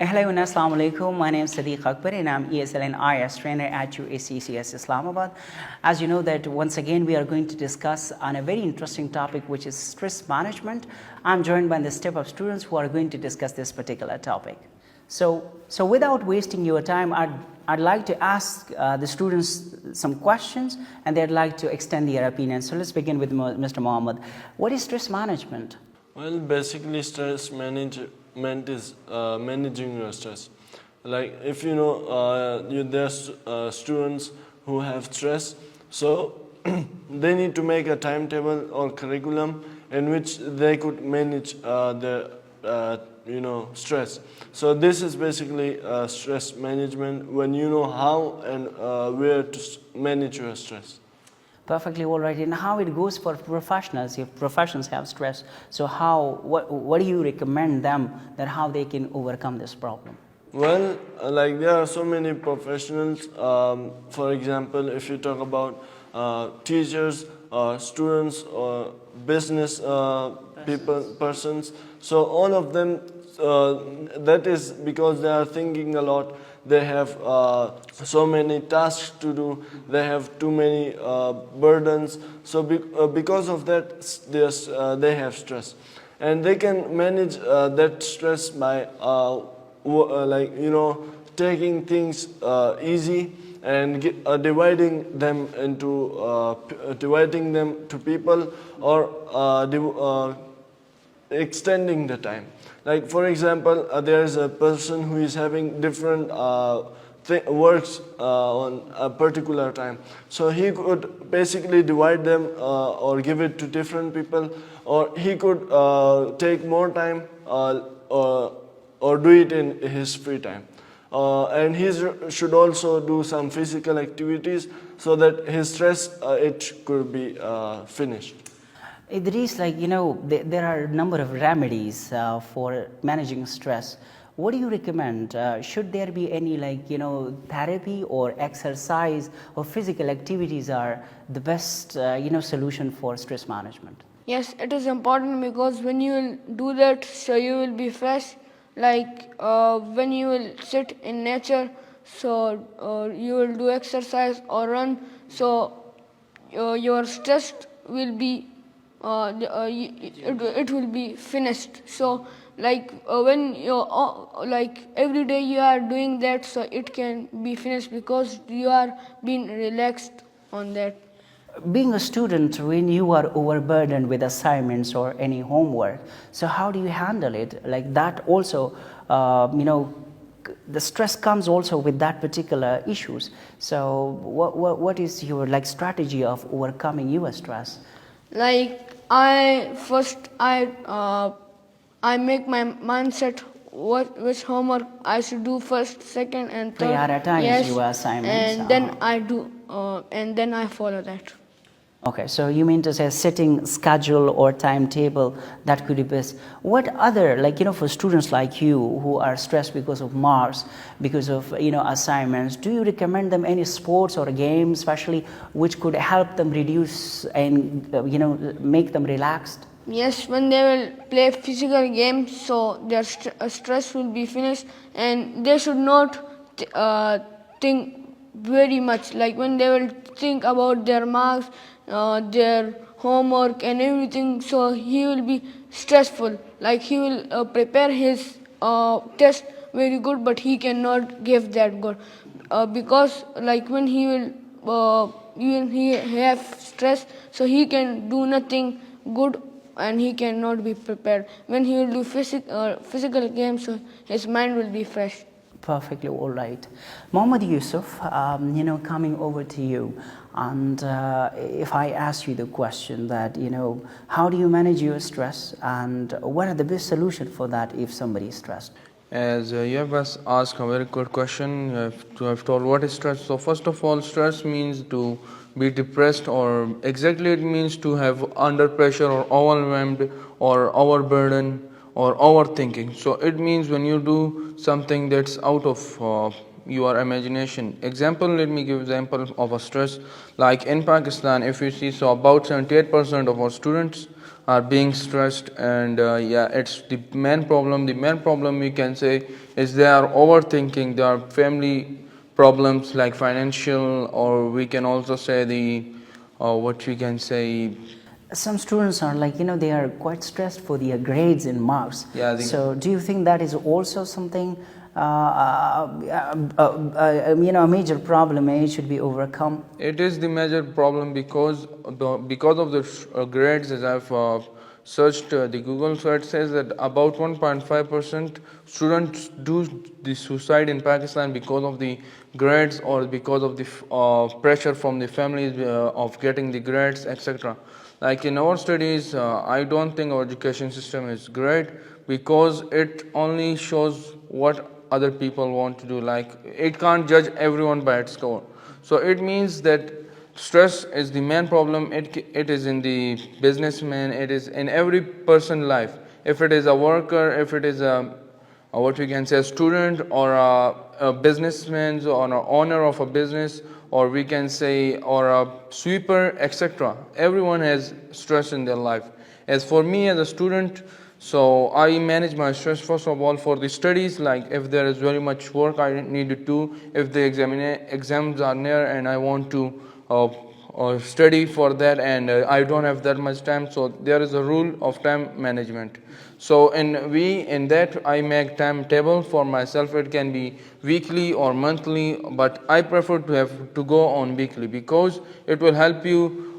Hello and Assalamu alaikum. My name is Sadiq Akbar and I'm ESL and IS trainer at UACCS Islamabad. As you know that once again we are going to discuss on a very interesting topic, which is stress management. I'm joined by the step of students who are going to discuss this particular topic. So without wasting your time, I'd like to ask the students some questions and they'd like to extend their opinion. So let's begin with Mr. Mohammed. What is stress management? Well, basically stress management is managing your stress. Like if you know there's students who have stress, so they need to make a timetable or curriculum in which they could manage their stress. So this is basically stress management, when you know how and where to manage your stress. Perfectly all right. And how it goes for professionals, if professionals have stress, so what do you recommend them that how they can overcome this problem? Well, like there are so many professionals. For example, if you talk about teachers, students, or business persons, so all of them, that is because they are thinking a lot. They have so many tasks to do. They have too many burdens. So because of that, they have stress, and they can manage that stress by taking things easy and dividing them to people, or extending the time. Like for example, there is a person who is having different works on a particular time. So he could basically divide them or give it to different people, or he could take more time or do it in his free time. And he should also do some physical activities so that his stress it could be finished. Idris, there are a number of remedies for managing stress. What do you recommend? Should there be any therapy or exercise or physical activities are the best solution for stress management? Yes, it is important because when you will do that, so you will be fresh. When you will sit in nature, so you will do exercise or run, so your stress will be it will be finished. So when you every day you are doing that, so it can be finished because you are being relaxed on that. Being a student, when you are overburdened with assignments or any homework, so how do you handle it? Like that also, the stress comes also with that particular issues. So what is your strategy of overcoming your stress? I make my mindset which homework I should do first, second, and third. Prioritize your assignments. And then I do, and then I follow that. Okay, so you mean to say sitting schedule or timetable, that could be best. What other, for students like you who are stressed because of marks, because of, assignments, do you recommend them any sports or games, especially, which could help them reduce and, make them relaxed? Yes, when they will play physical games, so their stress will be finished, and they should not think very much. Like when they will think about their marks, their homework and everything, so he will be stressful. Like he will prepare his test very good, but he cannot give that good because when he will even he have stress, so he can do nothing good and he cannot be prepared. When he will do physical games, so his mind will be fresh. Perfectly all right. Mohammed Yusuf, coming over to you, and if I ask you the question that, how do you manage your stress and what are the best solutions for that if somebody is stressed? As you have asked a very good question, you have told what is stress. So first of all, stress means to be depressed, or exactly it means to have under pressure or overwhelmed or overburdened or overthinking. So it means when you do something that's out of your imagination. Example, let me give example of a stress. Like in Pakistan, if you see, so about 78% of our students are being stressed, and yeah, it's the main problem. The main problem we can say is they are overthinking. There are family problems like financial, or we can also say the what we can say. Some students are like, they are quite stressed for their grades and marks. Yeah, So do you think that is also something, a major problem and it should be overcome? It is the major problem because of the grades. As I've searched the Google, so it says that about 1.5% students do the suicide in Pakistan because of the grades, or because of the pressure from the families of getting the grades, etc. Like in our studies, I don't think our education system is great because it only shows what other people want to do. Like it can't judge everyone by its score. So it means that stress is the main problem. It is in the businessman, it is in every person's life. If it is a worker, if it is what we can say a student, or a businessman, or an owner of a business, or we can say, or a sweeper, etc. Everyone has stress in their life. As for me as a student, so I manage my stress first of all for the studies. Like if there is very much work I need to do, if the exams are near and I want to study for that, and I don't have that much time, so there is a rule of time management. So in that I make timetable for myself. It can be weekly or monthly, but I prefer to go on weekly because it will help you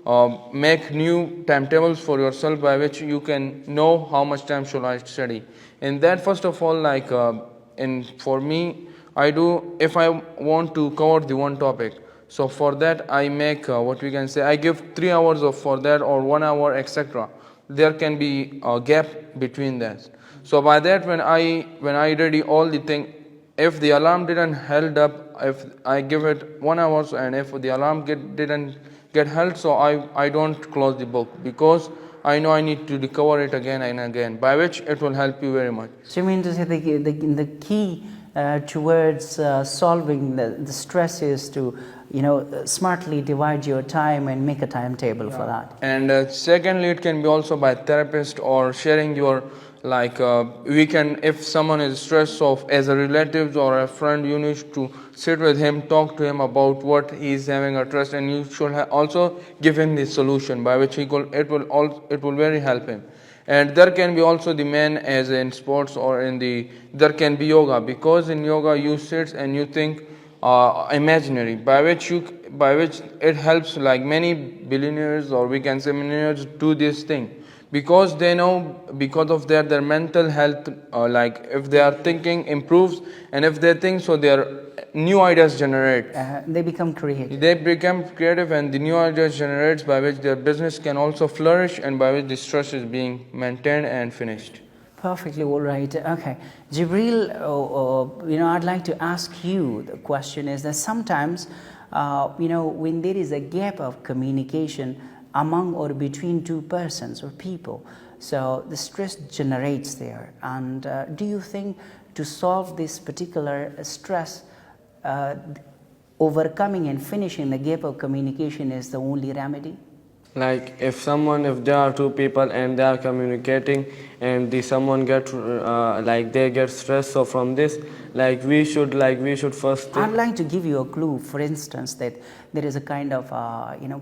make new timetables for yourself, by which you can know how much time should I study. In that, first of all, like for me, I do, if I want to cover the one topic, so for that I make what we can say, I give 3 hours for that, or 1 hour, etc. There can be a gap between that. So by that, when I ready all the thing, if the alarm didn't held up, if I give it 1 hour, and if the alarm didn't get held, so I don't close the book, because I know I need to recover it again and again, by which it will help you very much. So you mean to say the key towards solving the stress is to smartly divide your time and make a timetable for that. And secondly, it can be also by therapist, or sharing your, like we can, if someone is stressed, so as a relative or a friend, you need to sit with him, talk to him about what he is having a stress, and you should also give him the solution, by which it will very help him. And there can be also the man, as in sports, or there can be yoga, because in yoga you sit and you think imaginary, by which it helps, like many billionaires, or we can say millionaires, do this thing, because they know, because of their mental health, like if they are thinking improves, and if they think, so their new ideas generate. They become creative. They become creative, and the new ideas generates, by which their business can also flourish, and by which the stress is being maintained and finished. Perfectly all right. Okay, Jibril, I'd like to ask you, the question is that sometimes, when there is a gap of communication among or between two persons or people, so the stress generates there. And do you think to solve this particular stress, overcoming and finishing the gap of communication is the only remedy? Like if there are two people and they are communicating, and someone they get stressed, so from this, we should first I'd like to give you a clue. For instance, that there is a kind of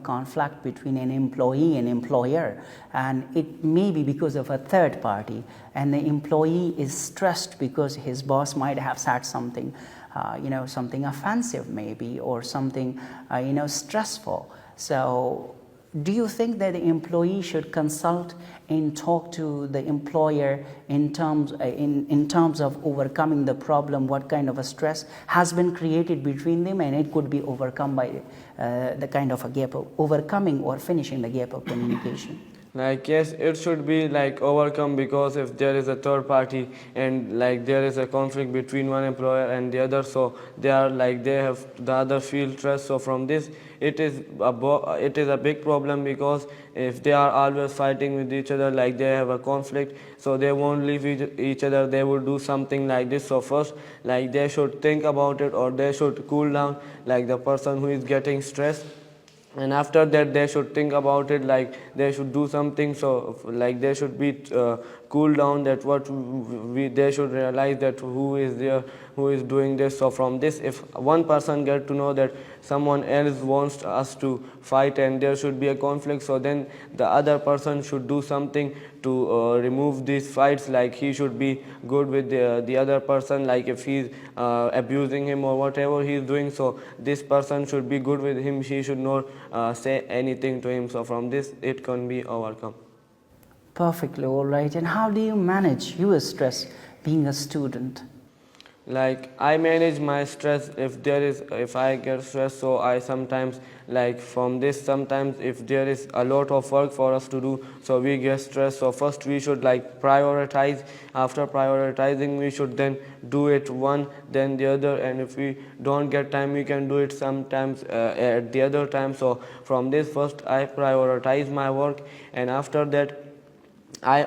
conflict between an employee and employer, and it may be because of a third party, and the employee is stressed because his boss might have said something, something offensive maybe, or something stressful. So do you think that the employee should consult and talk to the employer in terms of overcoming the problem? What kind of a stress has been created between them, and it could be overcome by the kind of a gap of overcoming or finishing the gap of communication? Yes, it should be overcome, because if there is a third party and there is a conflict between one employer and the other, so they have the other feel stress. So from this, it is a big problem, because if they are always fighting with each other, they have a conflict, so they won't leave each other. They will do something like this. So first, they should think about it, or they should cool down, the person who is getting stressed. and after that they should think about it, like they should do something. So like they should be cool down, that what they should realize that who is there, who is doing this. So from this, if one person get to know that someone else wants us to fight and there should be a conflict, so then the other person should do something to remove these fights. Like he should be good with the other person, like if he's abusing him or whatever he's doing, so this person should be good with him, she should not say anything to him. So from this it can be overcome. Perfectly all right. And how do you manage your stress being a student? Like I manage my stress if I get stressed, so I sometimes, like from this, sometimes if there is a lot of work for us to do, so we get stressed. So first we should like prioritize. After prioritizing, we should then do it one, then the other, and if we don't get time, we can do it sometimes at the other time. So from this, first I prioritize my work, and after that I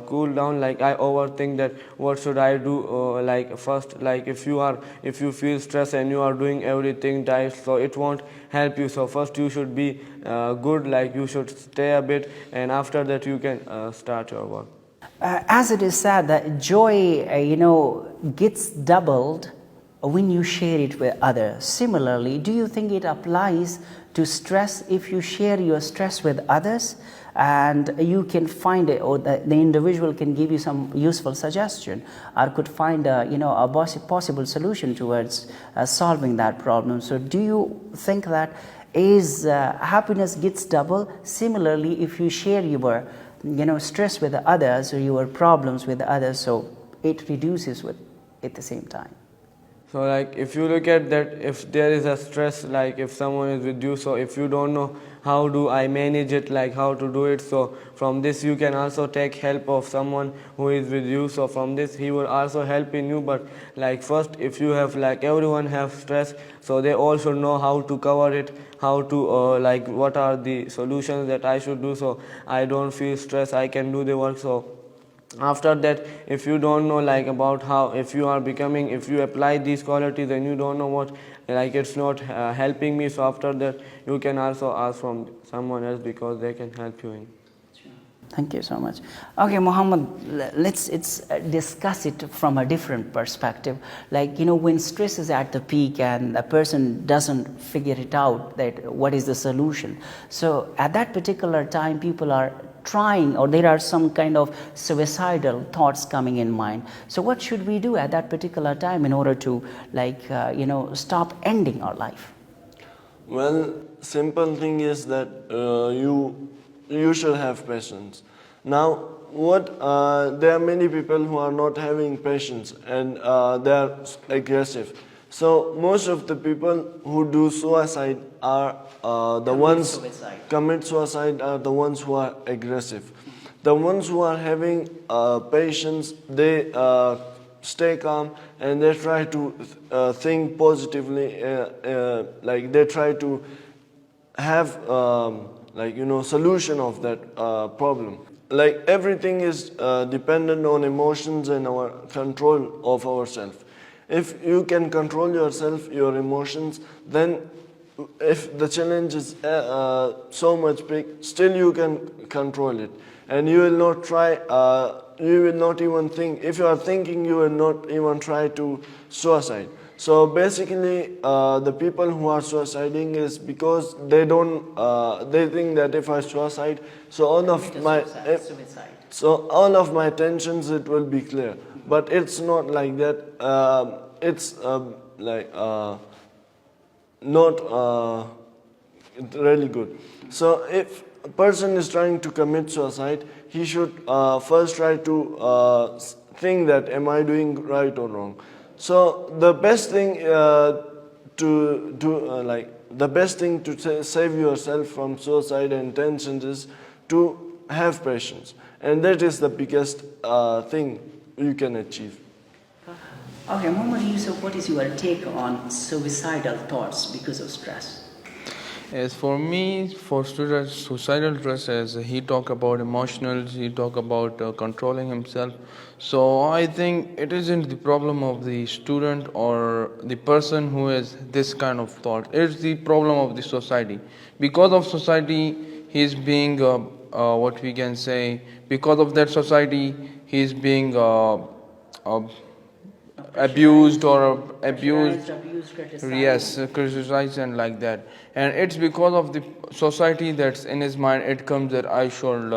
cool down, like I overthink that what should I do. Like first, like if you feel stress and you are doing everything right, so it won't help you. So first you should be good, like you should stay a bit, and after that you can start your work. As it is said that joy, gets doubled when you share it with others. Similarly, do you think it applies to stress? If you share your stress with others, and you can find it, or the individual can give you some useful suggestion, or could find a possible solution towards solving that problem. So do you think that is happiness gets double? Similarly, if you share your stress with others or your problems with others, so it reduces with at the same time. So like if you look at that, if there is a stress, like if someone is with you, so if you don't know how do I manage it, like how to do it, so from this you can also take help of someone who is with you. So from this he will also help in you. But like first, if you have, like everyone have stress, so they all should know how to cover it, how to like what are the solutions that I should do, so I don't feel stress, I can do the work. So after that, if you don't know like about how, if you apply these qualities and you don't know what, like it's not helping me, so after that you can also ask from someone else, because they can help you in. Thank you so much. Okay, Muhammad, let's discuss it from a different perspective. Like, when stress is at the peak and a person doesn't figure it out, that what is the solution. So at that particular time, people are trying, or there are some kind of suicidal thoughts coming in mind. So what should we do at that particular time in order to, stop ending our life? Well, simple thing is that you should have patience. Now, there are many people who are not having patience, and they are aggressive. So most of the people who do suicide are commit suicide are the ones who are aggressive. The ones who are having patience, they stay calm and they try to think positively. Like they try to have solution of that problem. Like everything is dependent on emotions and our control of ourselves. If you can control yourself, your emotions, then if the challenge is so much big, still you can control it, and you will not try. You will not even think. If you are thinking, you will not even try to suicide. So basically, the people who are suiciding is because they don't. They think that if I suicide, so all of my tensions, it will be clear. But it's not like that. It's not really good. So if a person is trying to commit suicide, he should first try to think that am I doing right or wrong. So the best thing to do, the best thing to save yourself from suicide and tensions is to have patience, and that is the biggest thing you can achieve. Okay, Muhammad Yusuf, what is your take on suicidal thoughts because of stress? As for me, for students, suicidal stress, as he talk about emotionals, he talk about controlling himself. So I think it isn't the problem of the student or the person who has this kind of thought. It's the problem of the society. Because of society, he's being what we can say. Because of that society, he's being abused or abused. criticized. Yes, criticized and like that. And it's because of the society that's in his mind. It comes that I should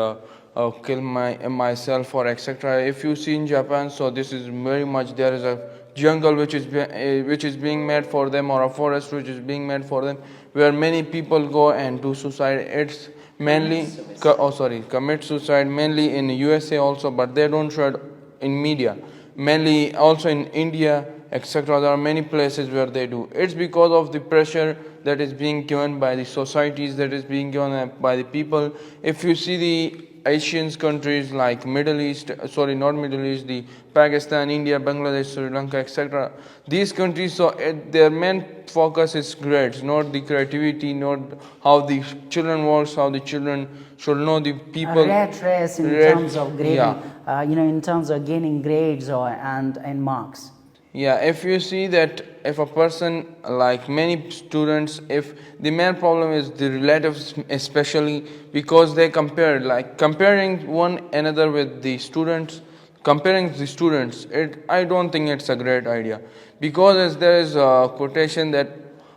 kill myself or etc. If you see in Japan, so this is very much, there is a jungle which is being made for them, or a forest which is being made for them, where many people go and do suicide. It's mainly commit suicide mainly in USA also, but they don't show it in media. Mainly also in India, etc. There are many places where they do. It's because of the pressure that is being given by the societies, that is being given by the people. If you see the Asian countries like Middle East, not Middle East, the Pakistan, India, Bangladesh, Sri Lanka, etc. These countries, so their main focus is grades, not the creativity, not how the children works, how the children should know the people. A rat race in terms of grading, Yeah. in terms of gaining grades and marks. Yeah, if you see that if a person, like many students, if the main problem is the relatives, especially because they compare, like comparing one another with the students, I don't think it's a great idea, because as there is a quotation that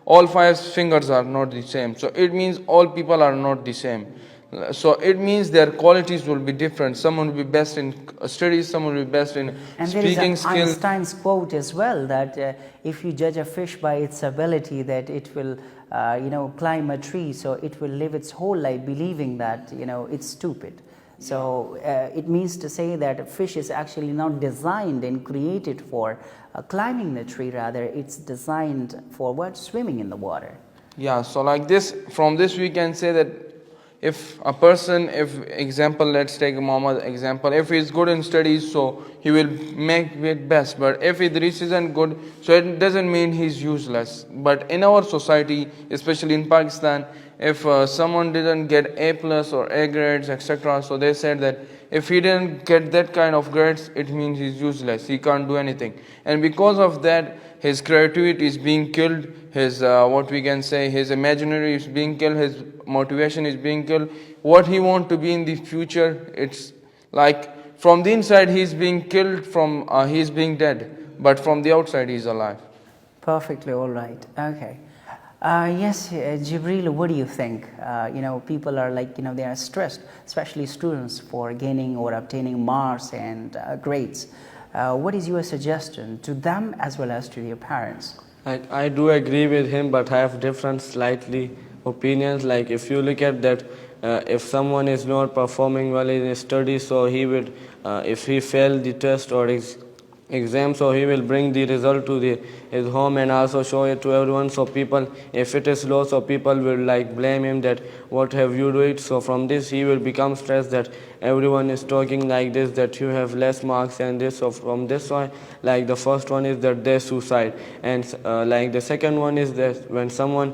all five fingers are not the same, so it means all people are not the same. So it means their qualities will be different. Someone will be best in studies, someone will be best in And speaking there is skills. Einstein's quote as well, that if you judge a fish by its ability that it will, climb a tree, so it will live its whole life believing that, it's stupid. So it means to say that a fish is actually not designed and created for climbing the tree, rather it's designed for what? Swimming in the water. Yeah, so like this, from this we can say that if a person, let's take Muhammad example, if he is good in studies, so he will make it best, but if his research isn't good, so it doesn't mean he's useless. But in our society, especially in Pakistan, if someone didn't get A plus or A grades, etc., so they said that if he didn't get that kind of grades, it means he's useless, he can't do anything. And because of that, his creativity is being killed, his his imaginary is being killed, his motivation is being killed. What he wants to be in the future, it's like from the inside he's being killed, from he's being dead, but from the outside he's alive. Perfectly all right. Okay. Yes, Jibril, what do you think? People are they are stressed, especially students, for gaining or obtaining marks and grades. What is your suggestion to them as well as to their parents? I do agree with him, but I have different slightly opinions. Like if you look at that, if someone is not performing well in his studies, so he would, if he failed the test or exam, so he will bring the result to his home and also show it to everyone. So people, if it is low, so people will blame him that what have you do it. So from this he will become stressed that everyone is talking like this, that you have less marks and this. So from this why, the first one is that they suicide, and the second one is that when someone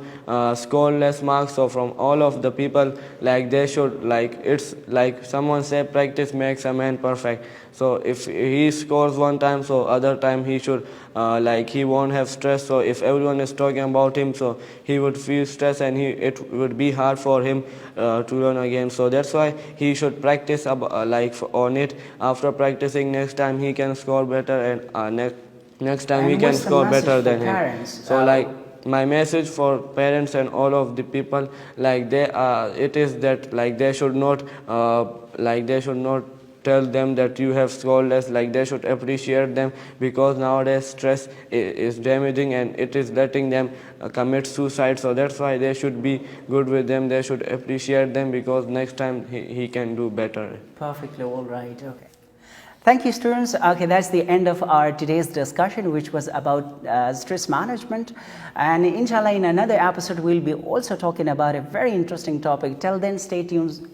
score less marks, so from all of the people, they should, it's like someone say practice makes a man perfect. So if he scores one time, so other time he should he won't have stress. So if everyone is talking about him, so he would feel stress and it would be hard for him to learn again. So that's why he should practice on it. After practicing, next time he can score better, and next time he can score better than him. So my message for parents and all of the people, it is that they should not tell them that you have scored less. They should appreciate them, because nowadays stress is damaging and it is letting them commit suicide. So that's why they should be good with them, they should appreciate them, because next time he can do better. Perfectly all right. Okay. Thank you, students. Okay, that's the end of our today's discussion, which was about stress management. And inshallah, in another episode, we'll be also talking about a very interesting topic. Till then, stay tuned.